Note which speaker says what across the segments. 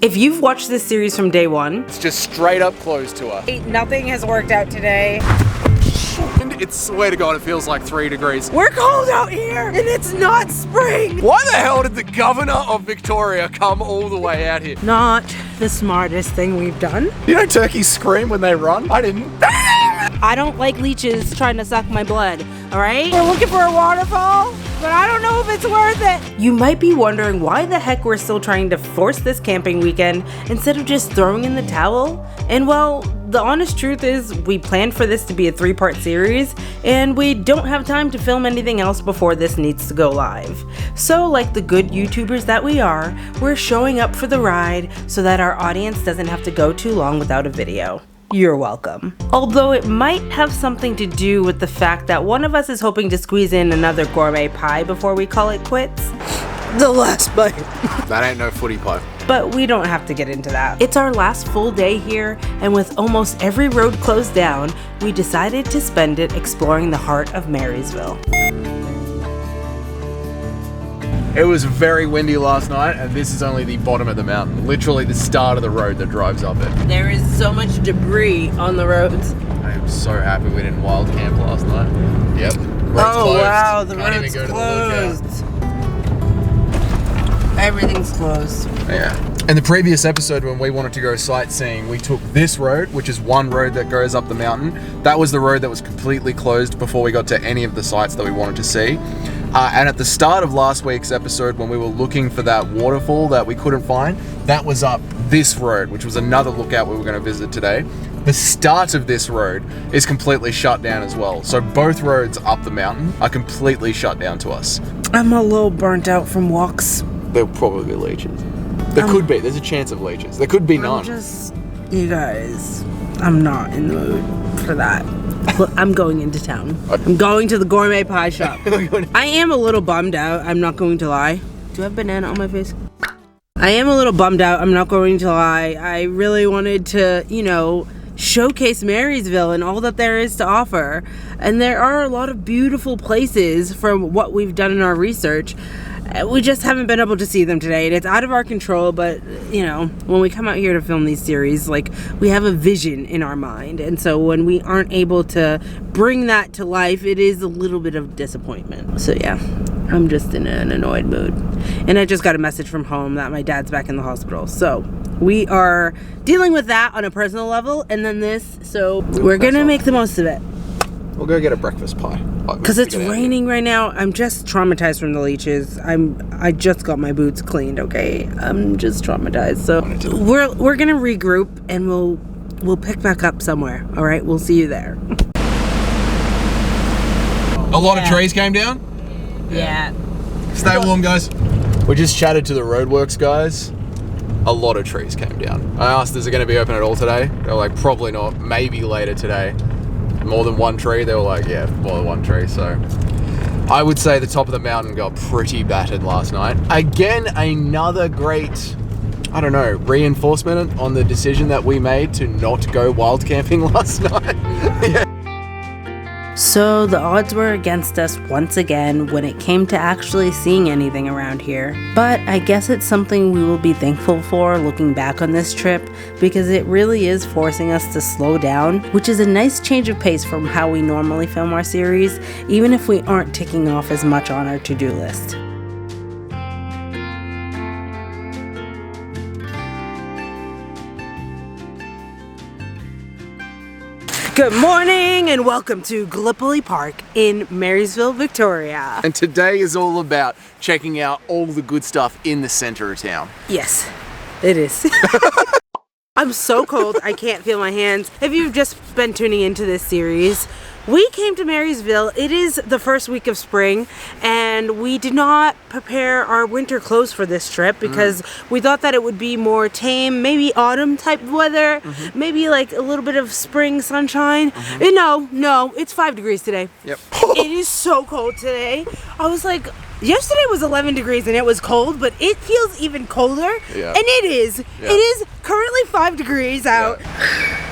Speaker 1: If you've watched this series from day one,
Speaker 2: it's just straight up closed to her.
Speaker 1: Nothing has worked out today.
Speaker 2: And it's, swear to God, it feels like 3 degrees.
Speaker 1: We're cold out here, and it's not spring.
Speaker 2: Why the hell did the governor of Victoria come all the way out here?
Speaker 1: Not the smartest thing we've done.
Speaker 2: You know turkeys scream when they run? I didn't.
Speaker 1: I don't like leeches trying to suck my blood, all right? We're looking for a waterfall, but I don't know if it's worth it. You might be wondering why the heck we're still trying to force this camping weekend instead of just throwing in the towel. And well, the honest truth is we planned for this to be a 3-part series, and we don't have time to film anything else before this needs to go live. So like the good YouTubers that we are, we're showing up for the ride so that our audience doesn't have to go too long without a video. You're welcome. Although it might have something to do with the fact that one of us is hoping to squeeze in another gourmet pie before we call it quits. The last bite.
Speaker 2: That ain't no footy pie.
Speaker 1: But we don't have to get into that. It's our last full day here, and with almost every road closed down, we decided to spend it exploring the heart of Marysville.
Speaker 2: It was very windy last night, and this is only the bottom of the mountain. Literally the start of the road that drives up it.
Speaker 1: There is so much debris on the roads.
Speaker 2: I am so happy we didn't wild camp last night. Yep. Road's closed.
Speaker 1: Wow, the
Speaker 2: Can't
Speaker 1: road's
Speaker 2: even go to the lookout.
Speaker 1: closed. Everything's closed.
Speaker 2: Yeah. In the previous episode when we wanted to go sightseeing, we took this road, which is one road that goes up the mountain. That was the road that was completely closed before we got to any of the sites that we wanted to see. And at the start of last week's episode, when we were looking for that waterfall that we couldn't find, that was up this road, which was another lookout we were going to visit today. The start of this road is completely shut down as well. So both roads up the mountain are completely shut down to us.
Speaker 1: I'm a little burnt out from walks.
Speaker 2: There'll probably be leeches. There could be. There's a chance of leeches. There could be none.
Speaker 1: You guys, I'm not in the mood for that. But I'm going into town. I'm going to the gourmet pie shop. I am a little bummed out. I'm not going to lie. Do I have banana on my face? I am a little bummed out. I'm not going to lie. I really wanted to, showcase Marysville and all that there is to offer. And there are a lot of beautiful places from what we've done in our research. We just haven't been able to see them today, and it's out of our control, but, when we come out here to film these series, we have a vision in our mind, and so when we aren't able to bring that to life, it is a little bit of disappointment. So yeah, I'm just in an annoyed mood. And I just got a message from home that my dad's back in the hospital, so we are dealing with that on a personal level, and then this, so we're gonna make the most of it.
Speaker 2: We'll go get a breakfast pie.
Speaker 1: Because it's raining right now. I'm just traumatized from the leeches. I just got my boots cleaned, okay? I'm just traumatized. So we're gonna regroup and we'll pick back up somewhere. All right, we'll see you there.
Speaker 2: A lot of trees came down?
Speaker 1: Yeah.
Speaker 2: Stay warm, guys. We just chatted to the roadworks guys. A lot of trees came down. I asked, is it gonna be open at all today? They're like, probably not, maybe later today. More than one tree? They were like, yeah, more than one tree. So I would say the top of the mountain got pretty battered last night. Again, another great, reinforcement on the decision that we made to not go wild camping last night. Yeah.
Speaker 1: So the odds were against us once again when it came to actually seeing anything around here. But I guess it's something we will be thankful for looking back on this trip, because it really is forcing us to slow down, which is a nice change of pace from how we normally film our series, even if we aren't ticking off as much on our to-do list. Good morning and welcome to Gallipoli Park in Marysville, Victoria.
Speaker 2: And today is all about checking out all the good stuff in the center of town.
Speaker 1: Yes, it is. I'm so cold, I can't feel my hands. If you've just been tuning into this series, we came to Marysville. It is the first week of spring, and we did not prepare our winter clothes for this trip because we thought that it would be more tame, maybe autumn type weather, maybe like a little bit of spring sunshine. And no, it's 5 degrees today.
Speaker 2: Yep.
Speaker 1: It is so cold today. I was like, yesterday was 11 degrees and it was cold, but it feels even colder.
Speaker 2: Yeah.
Speaker 1: And it is. Yeah. It is currently 5 degrees out. Yeah.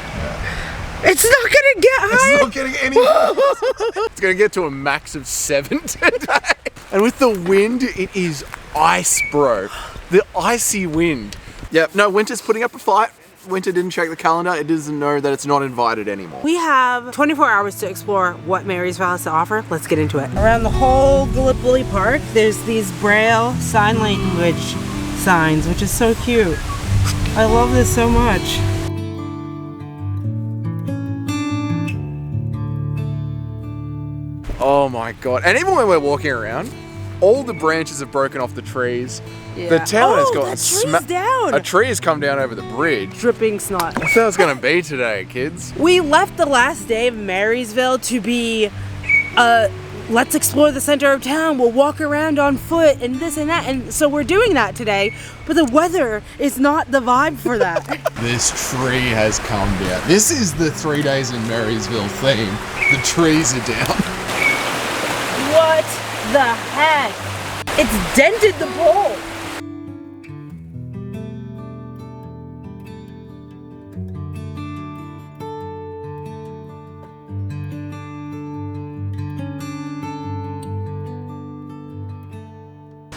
Speaker 1: It's not gonna get higher.
Speaker 2: It's not getting any worse. It's gonna get to a max of 7 today. And with the wind, it is ice, bro. The icy wind. Yep, no, Winter's putting up a fight. Winter didn't check the calendar. It doesn't know that it's not invited anymore.
Speaker 1: We have 24 hours to explore what Marysville has to offer. Let's get into it. Around the whole Gallipoli Park, there's these Braille sign language signs, which is so cute. I love this so much.
Speaker 2: Oh my God. And even when we're walking around, all the branches have broken off the trees.
Speaker 1: Yeah.
Speaker 2: The town has
Speaker 1: that
Speaker 2: gotten
Speaker 1: tree's down.
Speaker 2: A tree has come down over the bridge.
Speaker 1: Dripping snot.
Speaker 2: That's how it's gonna be today, kids.
Speaker 1: We left the last day of Marysville to be, let's explore the center of town. We'll walk around on foot and this and that. And so we're doing that today, but the weather is not the vibe for that.
Speaker 2: This tree has come down. This is the 3 days in Marysville theme. The trees are down.
Speaker 1: What the heck? It's dented the pole.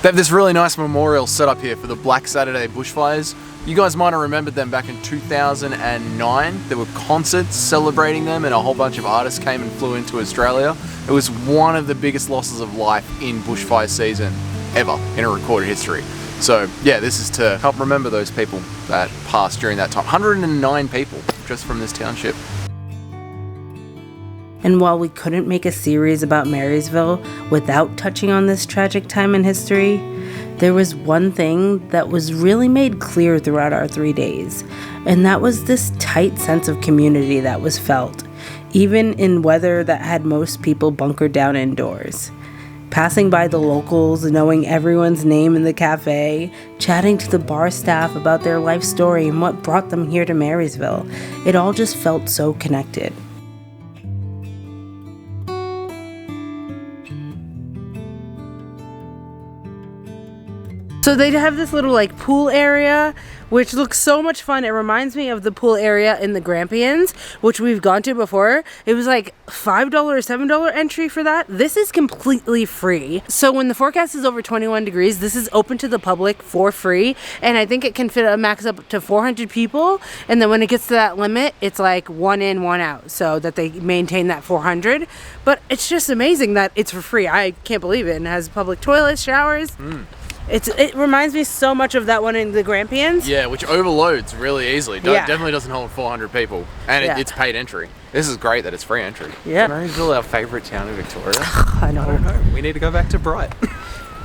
Speaker 2: They have this really nice memorial set up here for the Black Saturday bushfires. You guys might have remembered them back in 2009. There were concerts celebrating them and a whole bunch of artists came and flew into Australia. It was one of the biggest losses of life in bushfire season ever in a recorded history. So yeah, this is to help remember those people that passed during that time. 109 people just from this township.
Speaker 1: And while we couldn't make a series about Marysville without touching on this tragic time in history, there was one thing that was really made clear throughout our 3 days, and that was this tight sense of community that was felt, even in weather that had most people bunkered down indoors. Passing by the locals, knowing everyone's name in the cafe, chatting to the bar staff about their life story and what brought them here to Marysville, it all just felt so connected. So they have this little like pool area, which looks so much fun. It reminds me of the pool area in the Grampians, which we've gone to before. It was like $5 or $7 entry for that. This is completely free. So when the forecast is over 21 degrees, this is open to the public for free. And I think it can fit a max up to 400 people. And then when it gets to that limit, it's like 1 in, 1 out, so that they maintain that 400. But it's just amazing that it's for free. I can't believe it. And it has public toilets, showers. It reminds me so much of that one in the Grampians.
Speaker 2: Yeah, which overloads really easily.
Speaker 1: Yeah.
Speaker 2: Definitely doesn't hold 400 people. And it's paid entry. This is great that it's free entry.
Speaker 1: Yeah.
Speaker 2: Is Marysville our favourite town in Victoria?
Speaker 1: I know.
Speaker 2: I don't know. We need to go back to Bright.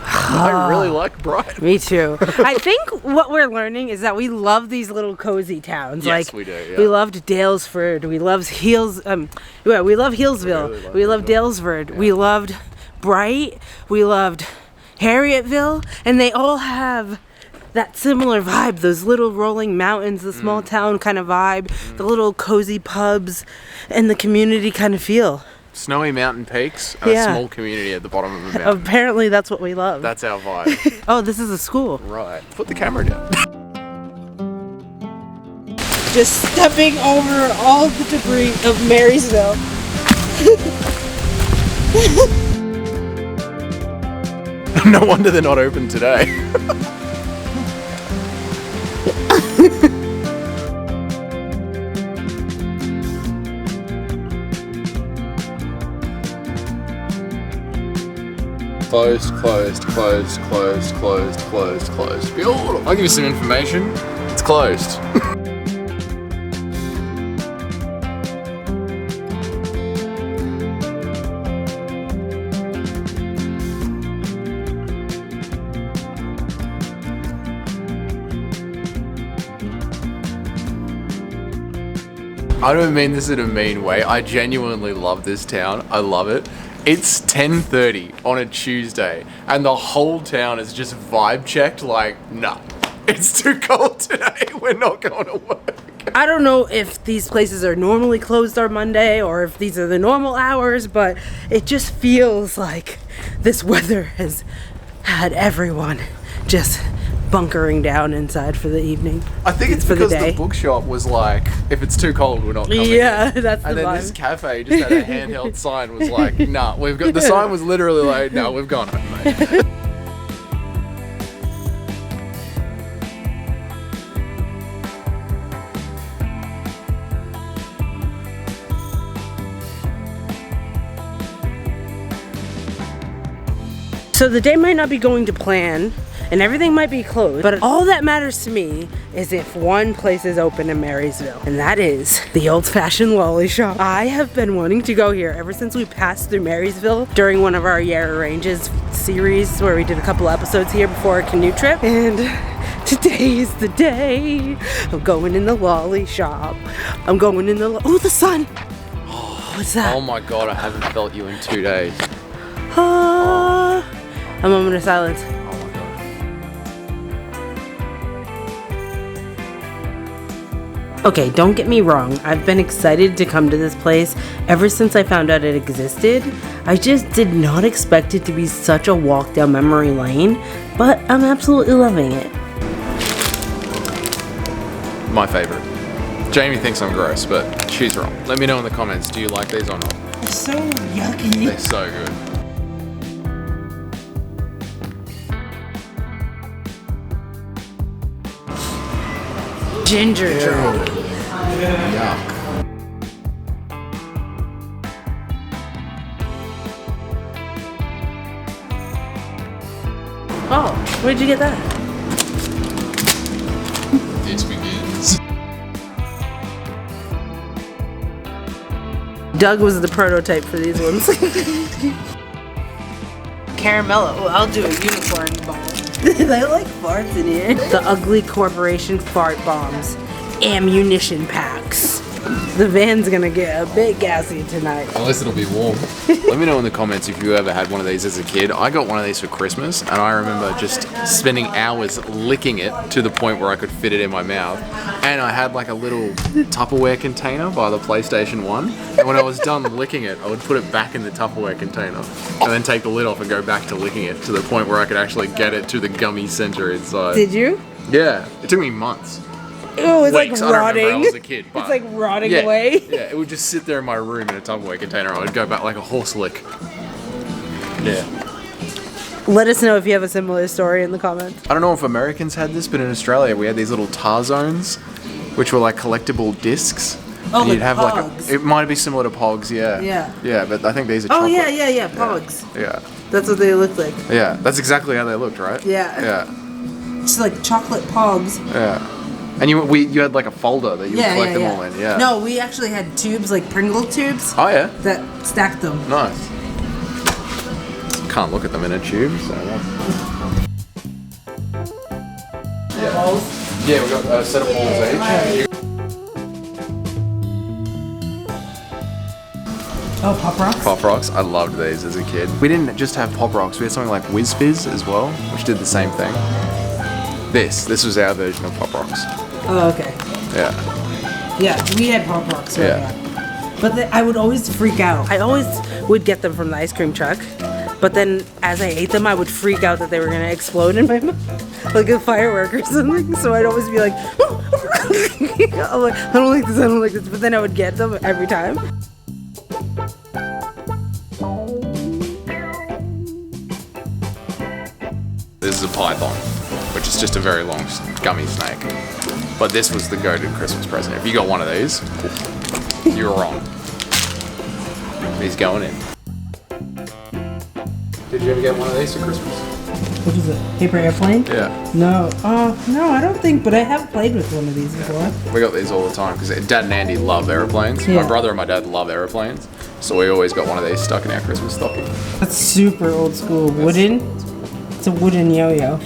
Speaker 2: I really like Bright.
Speaker 1: Me too. I think what we're learning is that we love these little cozy towns.
Speaker 2: Yes,
Speaker 1: like,
Speaker 2: we do. Yeah.
Speaker 1: We loved Dalesford. We loved we love Healesville. We loved Dalesford. Yeah. We loved Bright. We loved Harrietville, and they all have that similar vibe, those little rolling mountains, the small town kind of vibe, the little cozy pubs, and the community kind of feel.
Speaker 2: Snowy mountain peaks and a small community at the bottom of the mountain.
Speaker 1: Apparently that's what we love.
Speaker 2: That's our vibe.
Speaker 1: Oh, this is a school.
Speaker 2: Right. Put the camera down.
Speaker 1: Just stepping over all the debris of Marysville.
Speaker 2: No wonder they're not open today. Closed, closed, closed, closed, closed, closed, closed. Beautiful. I'll give you some information. It's closed. I don't mean this in a mean way. I genuinely love this town. I love it. It's 10:30 on a Tuesday and the whole town is just vibe checked like, nah, it's too cold today. We're not going to work.
Speaker 1: I don't know if these places are normally closed on Monday or if these are the normal hours, but it just feels like this weather has had everyone just bunkering down inside for the evening.
Speaker 2: I think it's because the bookshop was like, if it's too cold, we're not coming.
Speaker 1: Yeah, that's the vibe.
Speaker 2: And then this cafe just had a handheld sign was like, nah, we've got, the sign was literally like, no, nah, we've gone home, mate.
Speaker 1: So the day might not be going to plan, and everything might be closed, but all that matters to me is if one place is open in Marysville, and that is the old-fashioned lolly shop. I have been wanting to go here ever since we passed through Marysville during one of our Yarra Ranges series where we did a couple episodes here before our canoe trip, and today is the day. I'm going in the lolly shop. I'm going in the, oh, the sun. What's that?
Speaker 2: Oh my God, I haven't felt you in 2 days.
Speaker 1: A moment of silence. Okay, don't get me wrong, I've been excited to come to this place ever since I found out it existed. I just did not expect it to be such a walk down memory lane, but I'm absolutely loving it.
Speaker 2: My favorite. Jamie thinks I'm gross, but she's wrong. Let me know in the comments, do you like these or not?
Speaker 1: They're so yucky.
Speaker 2: They're so good.
Speaker 1: Ginger drop.
Speaker 2: Yuck.
Speaker 1: Oh, where'd you get that?
Speaker 2: It begins.
Speaker 1: Doug was the prototype for these ones. Caramello. Oh, I'll do a unicorn bomb. I like farts in here. The Ugly Corporation fart bombs. Ammunition packs. The van's gonna get a bit gassy tonight.
Speaker 2: Unless it'll be warm. Let me know in the comments if you ever had one of these as a kid. I got one of these for Christmas, and I remember just spending hours licking it to the point where I could fit it in my mouth. And I had like a little Tupperware container by the PlayStation 1. And when I was done licking it, I would put it back in the Tupperware container and then take the lid off and go back to licking it to the point where I could actually get it to the gummy center inside.
Speaker 1: Did you?
Speaker 2: Yeah, it took me months.
Speaker 1: Oh, it's
Speaker 2: Weeks.
Speaker 1: like
Speaker 2: I don't remember,
Speaker 1: rotting.
Speaker 2: I was a kid, but
Speaker 1: It's like rotting
Speaker 2: yeah,
Speaker 1: away.
Speaker 2: Yeah, it would just sit there in my room in a Tupperware container. I would go back like a horse lick. Yeah.
Speaker 1: Let us know if you have a similar story in the comments.
Speaker 2: I don't know if Americans had this, but in Australia we had these little tar zones, which were like collectible discs.
Speaker 1: Oh,
Speaker 2: And you'd
Speaker 1: like
Speaker 2: have
Speaker 1: Pogs.
Speaker 2: like it might be similar to Pogs, yeah.
Speaker 1: Yeah.
Speaker 2: Yeah, but I think these are
Speaker 1: Oh,
Speaker 2: chocolate.
Speaker 1: yeah, Pogs.
Speaker 2: Yeah.
Speaker 1: That's what they look like.
Speaker 2: Yeah, that's exactly how they looked, right?
Speaker 1: Yeah.
Speaker 2: Yeah.
Speaker 1: It's like chocolate Pogs.
Speaker 2: Yeah. And you had like a folder that you would collect them all in, yeah.
Speaker 1: No, we actually had tubes, like Pringle tubes,
Speaker 2: Oh yeah.
Speaker 1: that stacked them.
Speaker 2: Nice. Can't look at them in a tube, so that's... Yeah, we got a set of balls each.
Speaker 1: Oh, Pop Rocks?
Speaker 2: Pop Rocks, I loved these as a kid. We didn't just have Pop Rocks, we had something like Whiz Fizz as well, which did the same thing. This was our version of Pop Rocks.
Speaker 1: Oh, okay.
Speaker 2: Yeah.
Speaker 1: Yeah, we had Pop Rocks. Right?
Speaker 2: Yeah.
Speaker 1: But I would always freak out. I always would get them from the ice cream truck. But then as I ate them, I would freak out that they were going to explode in my mouth. Like a firework or something. So I'd always be like, I'm like, I don't like this, I don't like this. But then I would get them every time.
Speaker 2: This is a python, which is just a very long gummy snake. But this was the go-to Christmas present. If you got one of these, you're wrong. He's going in. Did you ever get one of these for Christmas?
Speaker 1: What is it? Paper airplane?
Speaker 2: Yeah.
Speaker 1: No. No, I don't think, but I have played with one of these before.
Speaker 2: We got these all the time because Dad and Andy love airplanes.
Speaker 1: Yeah.
Speaker 2: My brother and my dad love airplanes. So we always got one of these stuck in our Christmas stocking.
Speaker 1: That's super old school. Wooden? It's a wooden yo-yo.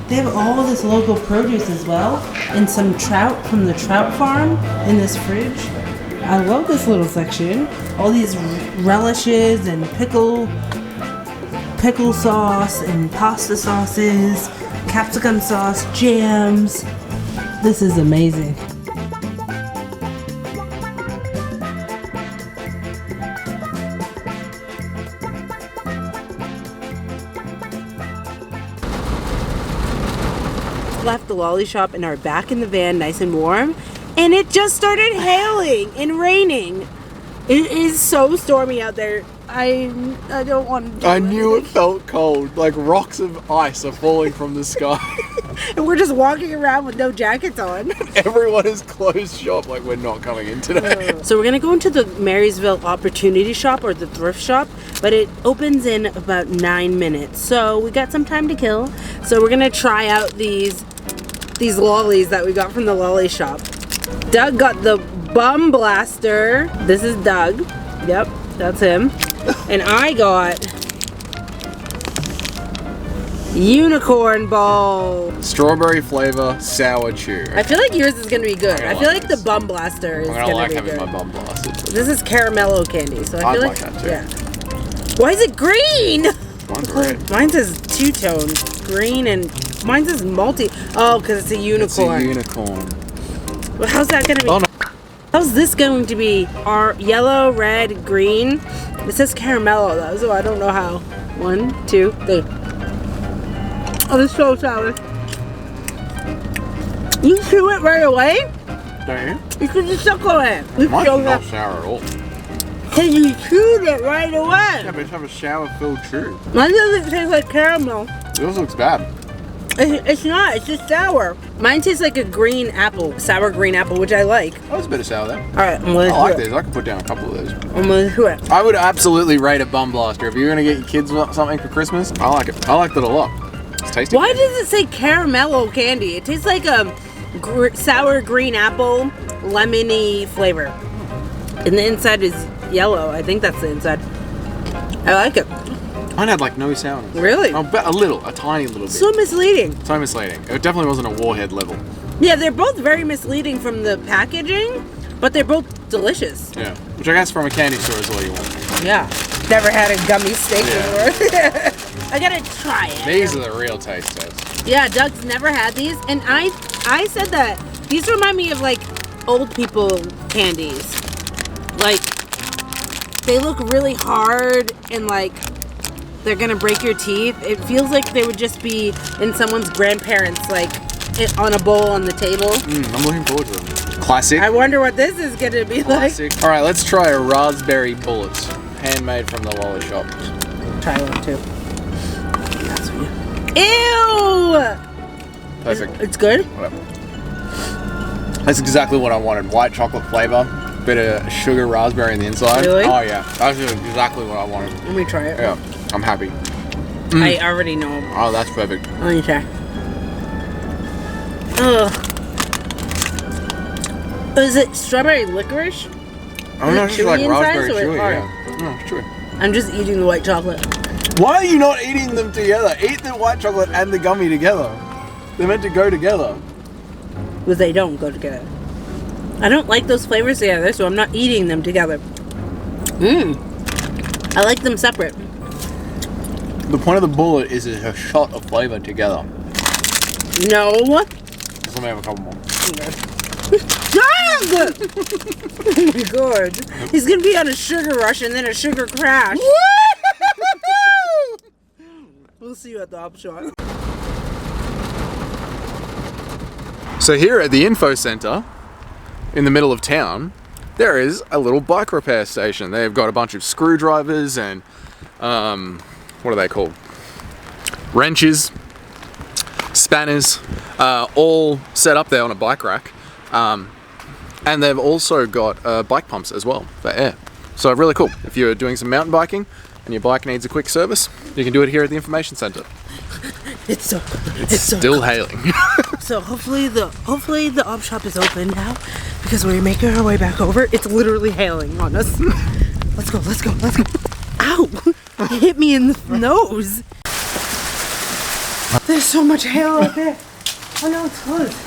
Speaker 1: They have all this local produce as well, and some trout from the trout farm in this fridge. I love this little section. All these relishes and pickle sauce and pasta sauces, capsicum sauce, jams. This is amazing. Left the lolly shop and are back in the van nice and warm, and it just started hailing and raining. It is so stormy out there. I don't want to do
Speaker 2: I knew it felt cold, like rocks of ice are falling from the sky.
Speaker 1: And we're just walking around with no jackets on.
Speaker 2: Everyone is closed shop, like we're not coming in today.
Speaker 1: So we're gonna go into the Marysville Opportunity Shop or the thrift shop, but it opens in about 9 minutes. So we got some time to kill. So we're gonna try out these lollies that we got from the lolly shop. Doug got the Bum Blaster. This is Doug. Yep, that's him. And I got Unicorn Ball.
Speaker 2: Strawberry flavor sour chew.
Speaker 1: I feel like yours is gonna be good. I feel like the Bum Blaster is
Speaker 2: I'm
Speaker 1: gonna
Speaker 2: like
Speaker 1: be
Speaker 2: having
Speaker 1: good.
Speaker 2: my Bum Blaster.
Speaker 1: This is caramello candy, so I feel
Speaker 2: like that too.
Speaker 1: Yeah. Why is it green?
Speaker 2: Mine's red.
Speaker 1: Mine says two-tone, green, and mine says multi. Oh, because it's a unicorn.
Speaker 2: It's a unicorn.
Speaker 1: Well, how's that gonna be?
Speaker 2: Oh, no.
Speaker 1: How's this going to be? Our yellow, red, green. It says caramello though, so I don't know how. 1, 2, 3. Oh, it's so sour. You chew it right away?
Speaker 2: Don't you?
Speaker 1: You can just suck on it. It's
Speaker 2: Mine's
Speaker 1: so
Speaker 2: not
Speaker 1: good.
Speaker 2: sour at all.
Speaker 1: Can you chew it right away?
Speaker 2: Yeah, but it's have a sour-filled chew.
Speaker 1: Mine doesn't taste like caramel.
Speaker 2: Yours looks bad.
Speaker 1: It's not, it's just sour. Mine tastes like a green apple, sour green apple, which I like.
Speaker 2: Oh, it's a bit of sour there.
Speaker 1: Alright, I'm gonna
Speaker 2: I like
Speaker 1: do it.
Speaker 2: these. I could put down a couple of those.
Speaker 1: I'm gonna do it.
Speaker 2: I would absolutely rate a Bum Blaster. If you're going to get your kids something for Christmas, I like it. I liked it a lot. It's tasty.
Speaker 1: Why does it say caramello candy? It tastes like a sour green apple, lemony flavor. And the inside is yellow. I think that's the inside. I like it.
Speaker 2: Mine had like no sourness.
Speaker 1: Really?
Speaker 2: Oh, but a tiny little bit.
Speaker 1: So misleading.
Speaker 2: So misleading. It definitely wasn't a Warhead level.
Speaker 1: Yeah, they're both very misleading from the packaging, but they're both delicious.
Speaker 2: Yeah, which I guess from a candy store is all you want.
Speaker 1: Yeah. Never had a gummy steak before. I gotta try it.
Speaker 2: These are the real taste tests.
Speaker 1: Yeah, Doug's never had these, and I said that these remind me of like old people candies. Like they look really hard and like they're gonna break your teeth. It feels like they would just be in someone's grandparents, like on a bowl on the table.
Speaker 2: I'm looking forward to them. Classic.
Speaker 1: I wonder what this is gonna be
Speaker 2: Classic. All right, let's try a raspberry bullets, handmade from the lolly shop.
Speaker 1: like. Try one too. That's for you. Ew!
Speaker 2: Perfect.
Speaker 1: It's good.
Speaker 2: Whatever. That's exactly what I wanted. White chocolate flavor, bit of sugar raspberry in the inside.
Speaker 1: Really?
Speaker 2: Oh yeah, that's exactly what I wanted.
Speaker 1: Let me try it.
Speaker 2: Yeah, I'm happy.
Speaker 1: I already know.
Speaker 2: Oh, that's perfect.
Speaker 1: Let me try. Ugh. Is it strawberry licorice?
Speaker 2: I'm not sure, like
Speaker 1: chewy inside,
Speaker 2: raspberry
Speaker 1: so it's
Speaker 2: chewy.
Speaker 1: hard?
Speaker 2: Yeah. No, it's chewy.
Speaker 1: I'm just eating the white chocolate.
Speaker 2: Why are you not eating them together? Eat the white chocolate and the gummy together. They're meant to go together.
Speaker 1: Because they don't go together. I don't like those flavors together, so I'm not eating them together. I like them separate.
Speaker 2: The point of the bullet is a shot of flavor together.
Speaker 1: No.
Speaker 2: Just let me have a couple more.
Speaker 1: Doug! Oh my god. He's gonna be on a sugar rush and then a sugar crash. We'll see you at the op shop.
Speaker 2: So here at the info center, in the middle of town, there is a little bike repair station. They've got a bunch of screwdrivers and, what are they called? Wrenches, spanners, all set up there on a bike rack. And they've also got bike pumps as well for air. So really cool. If you're doing some mountain biking and your bike needs a quick service, you can do it here at the information center.
Speaker 1: It's so
Speaker 2: Still hailing.
Speaker 1: So hopefully the op shop is open now because we're making our way back over. It's literally hailing on us. Let's go. Ow! It hit me in the nose. There's so much hail out there. Oh no, it's closed.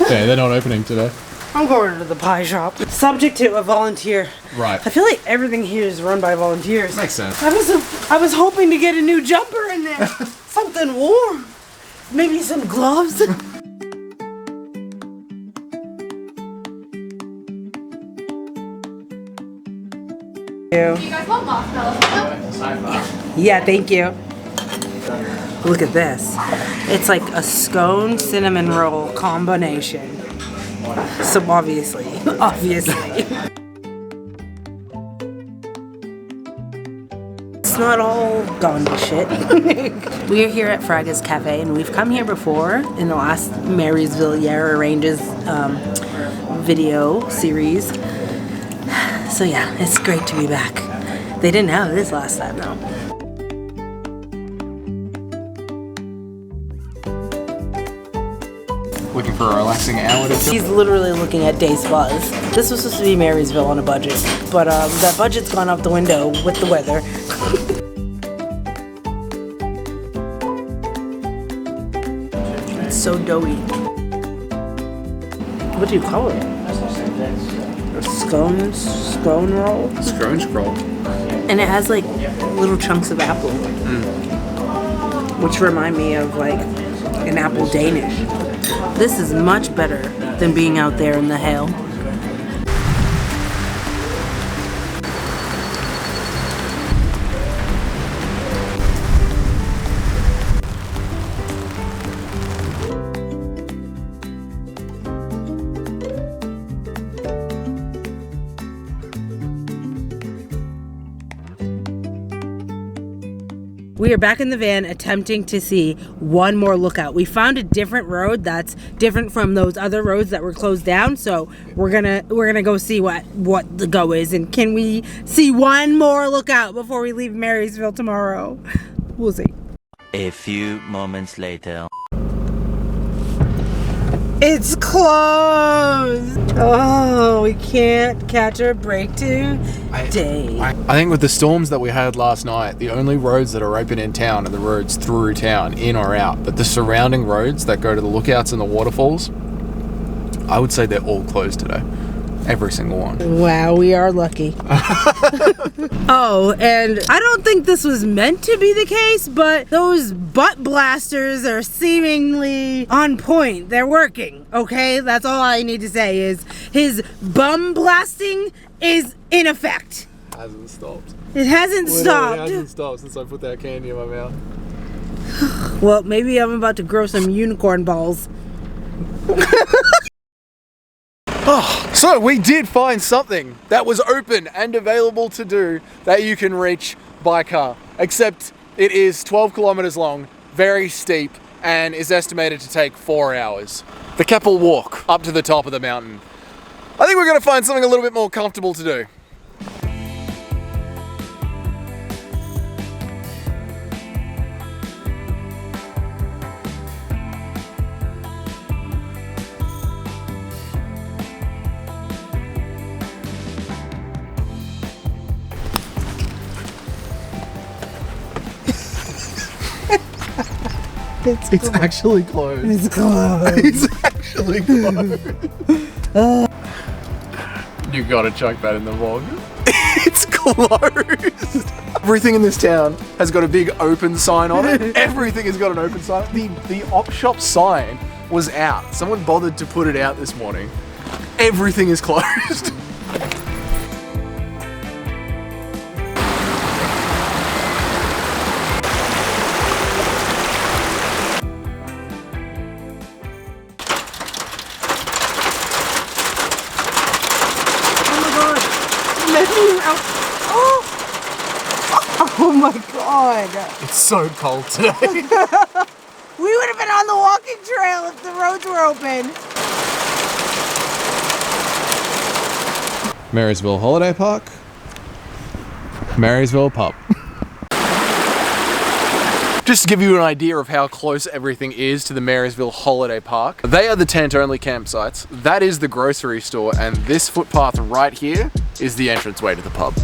Speaker 2: Yeah, they're not opening today.
Speaker 1: I'm going to the pie shop. Subject to a volunteer.
Speaker 2: Right.
Speaker 1: I feel like everything here is run by volunteers.
Speaker 2: Makes sense.
Speaker 1: I was hoping to get a new jumper in there. Something warm. Maybe some gloves.
Speaker 3: Do you guys want marshmallows?
Speaker 1: Yeah, thank you. Look at this. It's like a scone cinnamon roll combination. So obviously. It's not all gone to shit. We are here at Fraga's Cafe, and we've come here before in the last Marysville Yarra Ranges video series. So yeah, it's great to be back. They didn't have this last time though.
Speaker 2: Looking for a relaxing hour to
Speaker 1: He's literally looking at day spas. This was supposed to be Marysville on a budget, but that budget's gone out the window with the weather. It's so doughy. What do you call it? A scone roll?
Speaker 2: Scone scroll.
Speaker 1: And it has like little chunks of apple, which remind me of like an apple Danish. This is much better than being out there in the hail. We are back in the van attempting to see one more lookout. We found a different road that's different from those other roads that were closed down. So we're gonna go see what the go is, and can we see one more lookout before we leave Marysville tomorrow? We'll see.
Speaker 4: A few moments later.
Speaker 1: It's closed. Oh, we can't catch a break today.
Speaker 2: I think with the storms that we had last night, the only roads that are open in town are the roads through town, in or out. But the surrounding roads that go to the lookouts and the waterfalls, I would say they're all closed today. Every single one.
Speaker 1: Wow, we are lucky. Oh, and I don't think this was meant to be the case, but those butt blasters are seemingly on point. They're working, okay? That's all I need to say is his bum blasting is in effect.
Speaker 2: Hasn't stopped.
Speaker 1: It hasn't stopped.
Speaker 2: It hasn't stopped since I put that candy in my mouth.
Speaker 1: Well, maybe I'm about to grow some unicorn balls.
Speaker 2: Oh, so we did find something that was open and available to do that you can reach by car, except it is 12 kilometers long, very steep, and is estimated to take 4 hours. The Keppel Walk up to the top of the mountain. I think we're going to find something a little bit more comfortable to do. It's actually closed.
Speaker 1: It's closed.
Speaker 2: It's actually closed. You gotta chuck that in the vlog. It's closed. Everything in this town has got a big open sign on it. Everything has got an open sign. The op shop sign was out. Someone bothered to put it out this morning. Everything is closed.
Speaker 1: Oh my god.
Speaker 2: It's so cold today.
Speaker 1: We would have been on the walking trail if the roads were open.
Speaker 2: Marysville Holiday Park. Marysville Pub. Just to give you an idea of how close everything is to the Marysville Holiday Park, they are the tent-only campsites, that is the grocery store, and this footpath right here is the entranceway to the pub.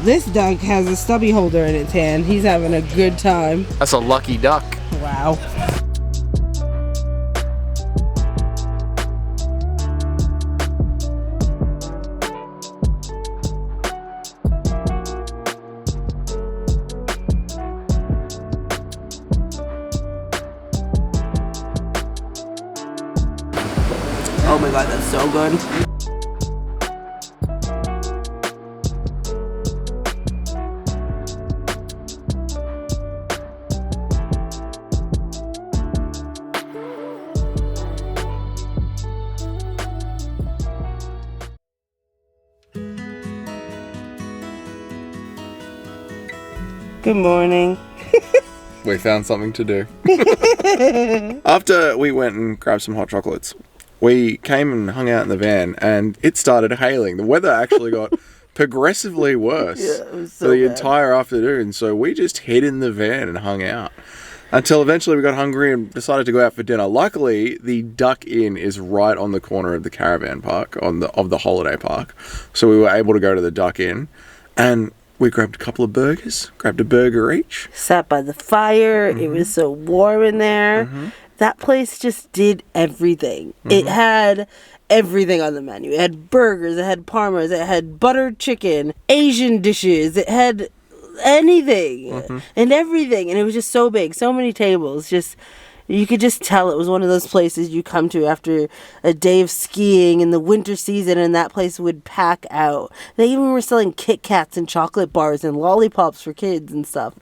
Speaker 1: This duck has a stubby holder in its hand. He's having a good time.
Speaker 2: That's a lucky duck.
Speaker 1: Wow. Oh my god, that's so good. Good morning.
Speaker 2: We found something to do. After we went and grabbed some hot chocolates, we came and hung out in the van, and it started hailing. The weather actually got progressively worse
Speaker 1: Yeah, it was
Speaker 2: for
Speaker 1: so
Speaker 2: the
Speaker 1: bad.
Speaker 2: entire afternoon, so we just hid in the van and hung out. Until eventually we got hungry and decided to go out for dinner. Luckily, the Duck Inn is right on the corner of the caravan park, of the holiday park. So we were able to go to the Duck Inn, and we grabbed a couple of burgers, grabbed a burger each.
Speaker 1: Sat by the fire. It was so warm in there. That place just did everything. It had everything on the menu. It had burgers, it had parmas, it had buttered chicken, Asian dishes, it had anything and everything, and it was just so big, so many tables. Just you could just tell it was one of those places you come to after a day of skiing in the winter season, and that place would pack out. They even were selling Kit Kats and chocolate bars and lollipops for kids and stuff.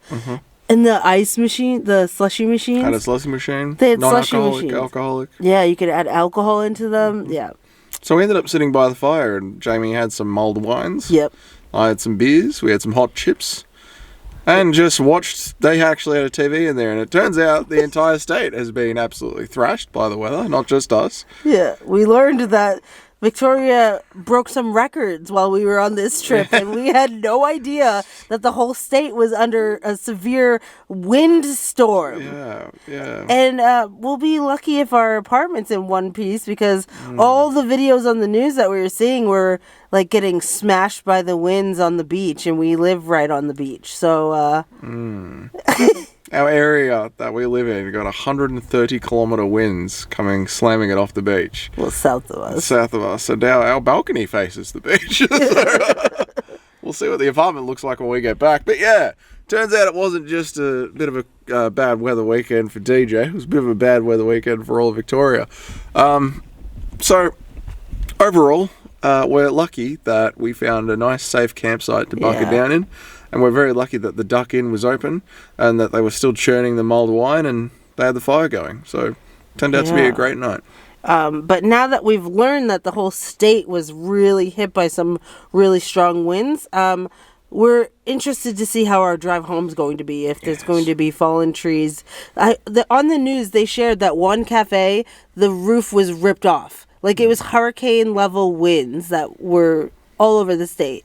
Speaker 1: And the ice machine, the slushy machines.
Speaker 2: Had a slushy machine.
Speaker 1: They had slushy
Speaker 2: non-alcoholic,
Speaker 1: machines.
Speaker 2: alcoholic.
Speaker 1: Yeah, you could add alcohol into them. Yeah.
Speaker 2: So we ended up sitting by the fire, and Jamie had some mulled wines.
Speaker 1: Yep.
Speaker 2: I had some beers. We had some hot chips. And just watched, they actually had a TV in there, and it turns out the entire state has been absolutely thrashed by the weather, not just us.
Speaker 1: Yeah, we learned that Victoria broke some records while we were on this trip, and we had no idea that the whole state was under a severe windstorm.
Speaker 2: Yeah.
Speaker 1: And we'll be lucky if our apartment's in one piece, because all the videos on the news that we were seeing were like getting smashed by the winds on the beach, and we live right on the beach. So
Speaker 2: Our area that we live in got 130-kilometer winds slamming it off the beach.
Speaker 1: well, south of us.
Speaker 2: South of us. So now our balcony faces the beach. So, we'll see what the apartment looks like when we get back. But yeah, turns out it wasn't just a bit of a bad weather weekend for DJ. It was a bit of a bad weather weekend for all of Victoria. So overall, we're lucky that we found a nice safe campsite to bunker
Speaker 1: Yeah.
Speaker 2: down in. And we're very lucky that the Duck Inn was open and that they were still churning the mulled wine and they had the fire going. So turned out to be
Speaker 1: Yeah.
Speaker 2: a great night.
Speaker 1: But now that we've learned that the whole state was really hit by some really strong winds, we're interested to see how our drive home is going to be, if there's going to be fallen trees. On the news, they shared that one cafe, the roof was ripped off. Like, it was hurricane level winds that were all over the state.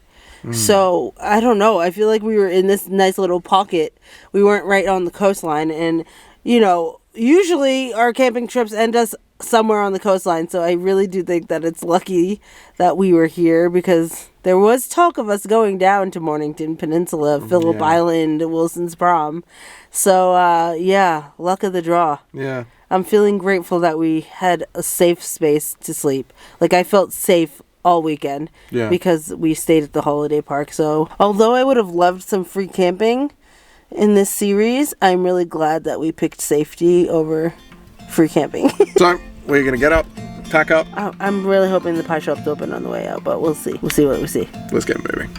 Speaker 1: So, I don't know. I feel like we were in this nice little pocket. We weren't right on the coastline. And, you know, usually our camping trips end us somewhere on the coastline. So, I really do think that it's lucky that we were here, because there was talk of us going down to Mornington Peninsula, Phillip Island, Wilson's Prom. So, yeah, luck of the draw.
Speaker 2: Yeah.
Speaker 1: I'm feeling grateful that we had a safe space to sleep. Like, I felt safe all weekend because we stayed at the holiday park. So although I would have loved some free camping in this series, I'm really glad that we picked safety over free camping.
Speaker 2: So we're going to get up, pack up.
Speaker 1: I'm really hoping the pie shop's open on the way out, but we'll see. We'll see what we see.
Speaker 2: Let's get moving.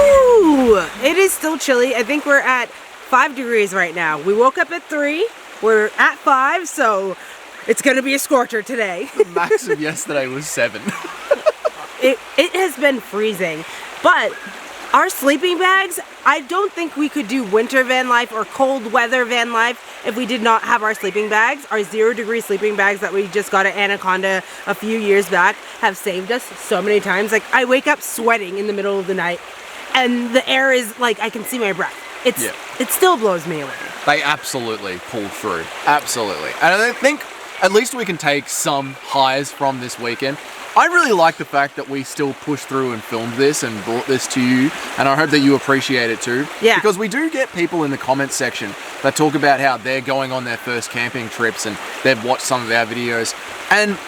Speaker 1: Ooh, it is still chilly. I think we're at 5 degrees right now. We woke up at 3. We're at 5, so it's going to be a scorcher today.
Speaker 2: The max of yesterday was 7.
Speaker 1: It has been freezing, but our sleeping bags, I don't think we could do winter van life or cold weather van life if we did not have our sleeping bags. Our 0-degree sleeping bags that we just got at Anaconda a few years back have saved us so many times. Like, I wake up sweating in the middle of the night, and the air is like, I can see my breath. It still blows me away.
Speaker 2: They absolutely pulled through. Absolutely. And I think at least we can take some highs from this weekend. I really like the fact that we still pushed through and filmed this and brought this to you, and I hope that you appreciate it too.
Speaker 1: Yeah.
Speaker 2: Because we do get people in the comments section that talk about how they're going on their first camping trips and they've watched some of our videos, and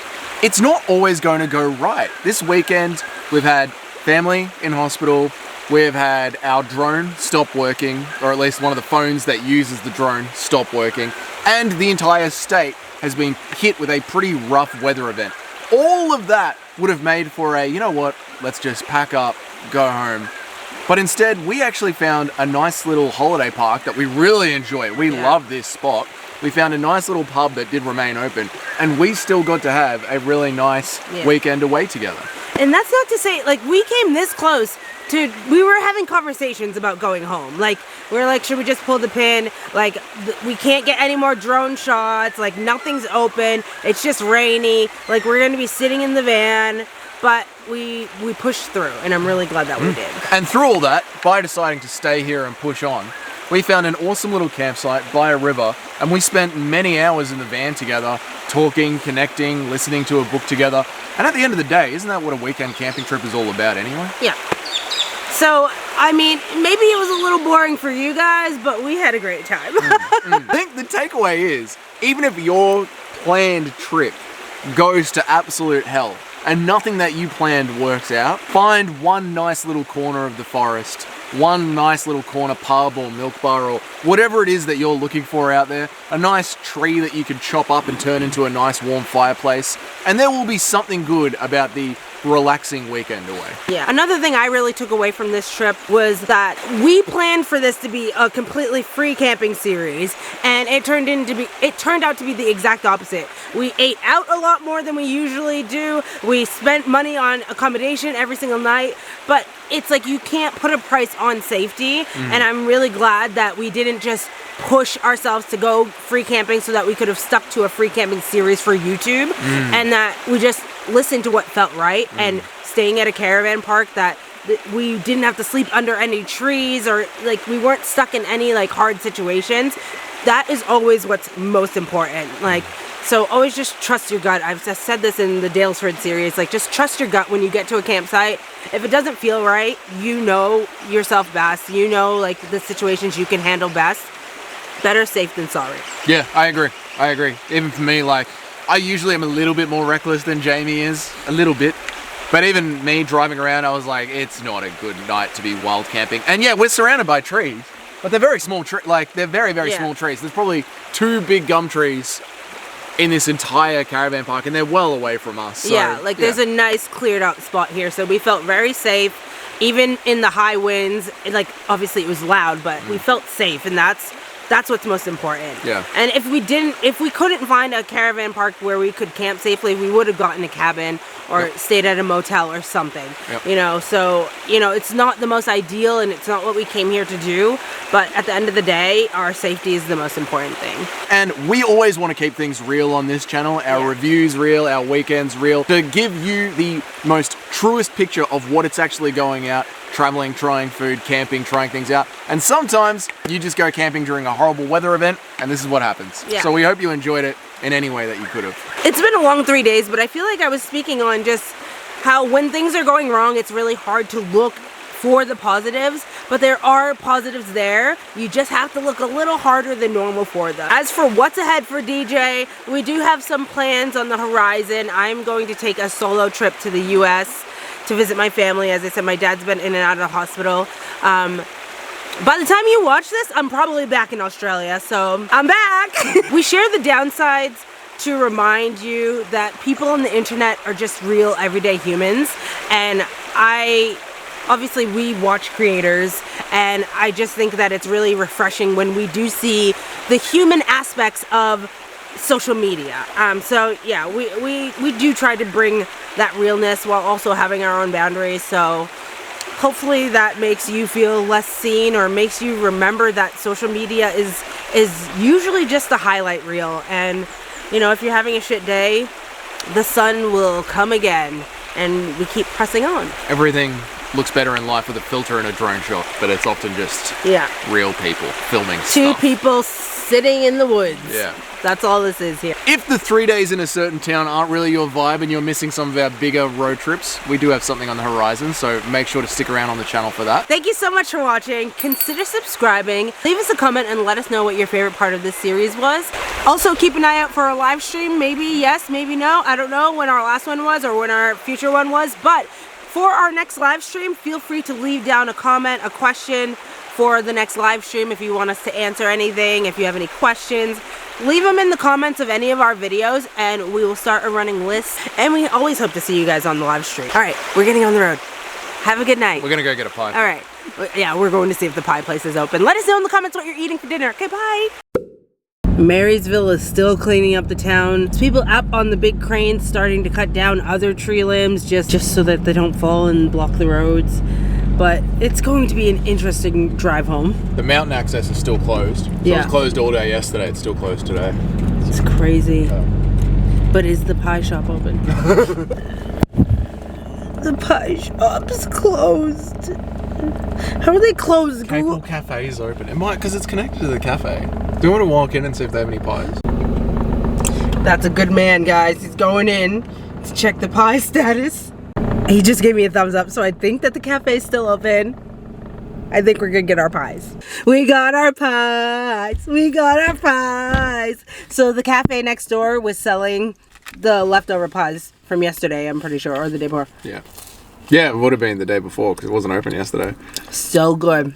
Speaker 2: it's not always going to go right. This weekend, we've had family in hospital, we've had our drone stop working, or at least one of the phones that uses the drone stop working, and the entire state has been hit with a pretty rough weather event. All of that would have made for a, you know what, let's just pack up, go home. But instead, we actually found a nice little holiday park that we really enjoy. We love this spot. We found a nice little pub that did remain open, and we still got to have a really nice weekend away together.
Speaker 1: And that's not to say, like, we came this close to, we were having conversations about going home. Like, we were like, should we just pull the pin? Like, we can't get any more drone shots. Like, nothing's open. It's just rainy. Like, we're going to be sitting in the van. But we pushed through, and I'm really glad that we did.
Speaker 2: And through all that, by deciding to stay here and push on, we found an awesome little campsite by a river, and we spent many hours in the van together, talking, connecting, listening to a book together. And at the end of the day, isn't that what a weekend camping trip is all about anyway?
Speaker 1: Yeah. So, I mean, maybe it was a little boring for you guys, but we had a great time.
Speaker 2: I think the takeaway is, even if your planned trip goes to absolute hell, and nothing that you planned works out, find one nice little corner of the forest, one nice little corner pub or milk bar or whatever it is that you're looking for out there, a nice tree that you can chop up and turn into a nice warm fireplace, and there will be something good about the relaxing weekend away.
Speaker 1: Yeah. Another thing I really took away from this trip was that we planned for this to be a completely free camping series, and it turned out to be the exact opposite. We ate out a lot more than we usually do. We spent money on accommodation every single night, but it's like you can't put a price on safety, and I'm really glad that we didn't just push ourselves to go free camping so that we could have stuck to a free camping series for YouTube, and that we just listened to what felt right, and staying at a caravan park that we didn't have to sleep under any trees, or like we weren't stuck in any like hard situations. That is always what's most important. Like, so always just trust your gut. I've just said this in the Dalesford series, like just trust your gut when you get to a campsite. If it doesn't feel right, you know yourself best. You know like the situations you can handle best. Better safe than sorry.
Speaker 2: Yeah, I agree. Even for me, like, I usually am a little bit more reckless than Jamie is, a little bit. But even me driving around, I was like, it's not a good night to be wild camping. And yeah, we're surrounded by trees, but they're very small trees. Like, they're very, very small trees. There's probably 2 big gum trees in this entire caravan park, and they're well away from us. So,
Speaker 1: there's a nice cleared out spot here, so we felt very safe, even in the high winds. Like, obviously it was loud, but we felt safe, and that's what's most important.
Speaker 2: Yeah.
Speaker 1: And if we couldn't find a caravan park where we could camp safely, we would have gotten a cabin or stayed at a motel or something.
Speaker 2: Yep.
Speaker 1: You know, so, you know, it's not the most ideal and it's not what we came here to do, but at the end of the day, our safety is the most important thing.
Speaker 2: And we always want to keep things real on this channel, our reviews real, our weekends real, to give you the most truest picture of what it's actually going out, traveling, trying food, camping, trying things out. And sometimes you just go camping during a horrible weather event, and this is what happens.
Speaker 1: Yeah.
Speaker 2: So we hope you enjoyed it in any way that you could have.
Speaker 1: It's been a long 3 days, but I feel like I was speaking on just how when things are going wrong, it's really hard to look for the positives, but there are positives there. You just have to look a little harder than normal for them. As for what's ahead for DJ, we do have some plans on the horizon. I'm going to take a solo trip to the US to visit my family. As I said, my dad's been in and out of the hospital. By the time you watch this, I'm probably back in Australia, so I'm back. We share the downsides to remind you that people on the internet are just real everyday humans, and obviously we watch creators, and I just think that it's really refreshing when we do see the human aspects of social media. So yeah, we do try to bring that realness while also having our own boundaries, so hopefully that makes you feel less seen, or makes you remember that social media is usually just a highlight reel, and you know, if you're having a shit day, the sun will come again, and we keep pressing on. Everything
Speaker 2: looks better in life with a filter and a drone shot, but it's often just real people filming
Speaker 1: Two
Speaker 2: stuff.
Speaker 1: people sitting in the woods.
Speaker 2: Yeah.
Speaker 1: That's all this is here.
Speaker 2: If the 3 days in a certain town aren't really your vibe and you're missing some of our bigger road trips, we do have something on the horizon, so make sure to stick around on the channel for that.
Speaker 1: Thank you so much for watching. Consider subscribing. Leave us a comment and let us know what your favorite part of this series was. Also, keep an eye out for our live stream. Maybe yes, maybe no. I don't know when our last one was or when our future one was, but for our next live stream, feel free to leave down a comment, a question for the next live stream if you want us to answer anything, if you have any questions. Leave them in the comments of any of our videos and we will start a running list. And we always hope to see you guys on the live stream. All right, we're getting on the road. Have a good night.
Speaker 2: We're gonna go get a pie.
Speaker 1: All right. Yeah, we're going to see if the pie place is open. Let us know in the comments what you're eating for dinner. Okay, bye. Marysville is still cleaning up the town. There's people up on the big cranes starting to cut down other tree limbs just so that they don't fall and block the roads. But it's going to be an interesting drive home.
Speaker 2: The mountain access is still closed. So
Speaker 1: Yeah.
Speaker 2: it was closed all day yesterday. It's still closed today.
Speaker 1: It's crazy. But is the pie shop open? The pie shop's closed. How are they closed?
Speaker 2: Capel Cafe is open. It might, because it's connected to the cafe. Do you want to walk in and see if they have any pies?
Speaker 1: That's a good man, guys. He's going in to check the pie status. He just gave me a thumbs up, so I think that the cafe is still open. I think we're gonna get our pies. We got our pies. We got our pies. So the cafe next door was selling the leftover pies from yesterday, I'm pretty sure, or the day before.
Speaker 2: Yeah. Yeah, it would have been the day before because it wasn't open yesterday.
Speaker 1: So good.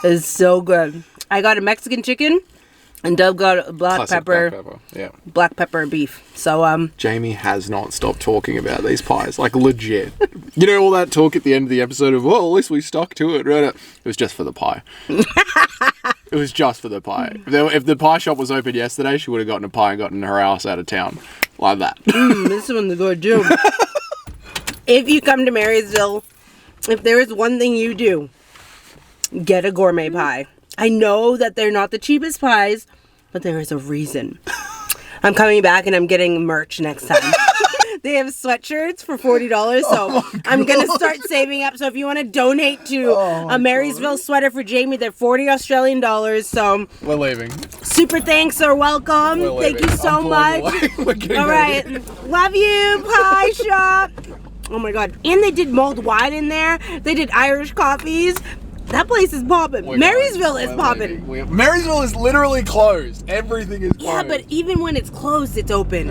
Speaker 1: It's so good. I got a Mexican chicken, and Dub got a black
Speaker 2: Classic
Speaker 1: pepper.
Speaker 2: black pepper. Yeah.
Speaker 1: Black pepper and beef. So
Speaker 2: Jamie has not stopped talking about these pies, like legit. You know all that talk at the end of the episode of, well, at least we stuck to it, right? It was just for the pie. It was just for the pie. If the pie shop was open yesterday, she would have gotten a pie and gotten her ass out of town. Like that.
Speaker 1: this one's good too. If you come to Marysville, if there is one thing you do, get a gourmet pie. I know that they're not the cheapest pies, but there is a reason. I'm coming back and I'm getting merch next time. They have sweatshirts for $40, so I'm going to start saving up. So if you want to donate to a Marysville sweater for Jamie, they're 40 Australian dollars. So
Speaker 2: We're leaving.
Speaker 1: super thanks are welcome.
Speaker 2: We're
Speaker 1: Thank
Speaker 2: leaving.
Speaker 1: you so
Speaker 2: I'm pulling
Speaker 1: much.
Speaker 2: away. We're getting
Speaker 1: All right. Love you, pie shop. Oh my God. And they did mulled wine in there. They did Irish coffees. That place is popping. Marysville is popping.
Speaker 2: Marysville is literally closed. Everything is closed.
Speaker 1: Yeah, but even when it's closed, it's open.